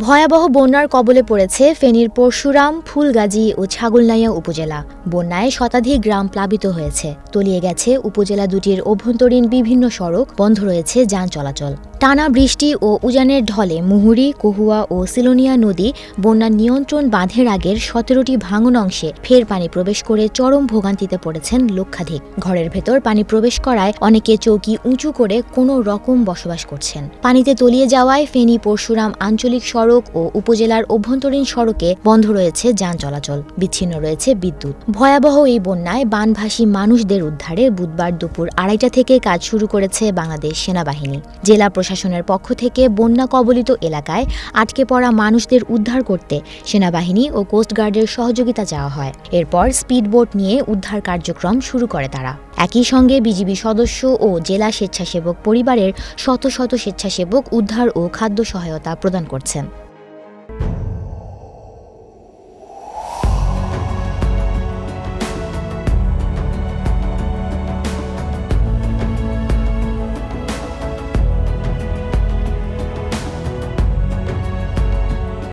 ভয়াবহ বন্যার কবলে পড়েছে ফেনীর পরশুরাম, ফুলগাজী ও ছাগলনাইয়া উপজেলা। বন্যায় শতাধিক গ্রাম প্লাবিত হয়েছে, তলিয়ে গেছে উপজেলা দুটির অভ্যন্তরীণ বিভিন্ন সড়ক, বন্ধ রয়েছে যান চলাচল। টানা বৃষ্টি ও উজানের ঢলে মুহুরী, কহুয়া ও সিলোনিয়া নদী বন্যার নিয়ন্ত্রণ বাঁধের আগের ১৭টি ভাঙন অংশে ফের পানি প্রবেশ করে চরম ভোগান্তিতে পড়েছেন লক্ষাধিক। ঘরের ভেতর পানি প্রবেশ করায় অনেকে চৌকি উঁচু করে কোনো রকম বসবাস করছেন। পানিতে তলিয়ে যাওয়ায় ফেনী পরশুরাম আঞ্চলিক সড়ক ও উপজেলার অভ্যন্তরীণ সড়কে বন্ধ রয়েছে যান চলাচল, বিচ্ছিন্ন রয়েছে বিদ্যুৎ। ভয়াবহ এই বন্যায় বানভাসী মানুষদের উদ্ধারে বুধবার দুপুর ২:৩০ থেকে কাজ শুরু করেছে বাংলাদেশ সেনাবাহিনী। জেলা প্রশাসনের পক্ষ থেকে বন্যা কবলিত এলাকায় আটকে পড়া মানুষদের উদ্ধার করতে সেনাবাহিনী ও কোস্টগার্ডের সহযোগিতা চাওয়া হয়। এরপর স্পিডবোট নিয়ে উদ্ধার কার্যক্রম শুরু করে তারা। একই সঙ্গে বিজিবি সদস্য ও জেলা স্বেচ্ছাসেবক পরিবারের শত শত স্বেচ্ছাসেবক উদ্ধার ও খাদ্য সহায়তা প্রদান করছেন।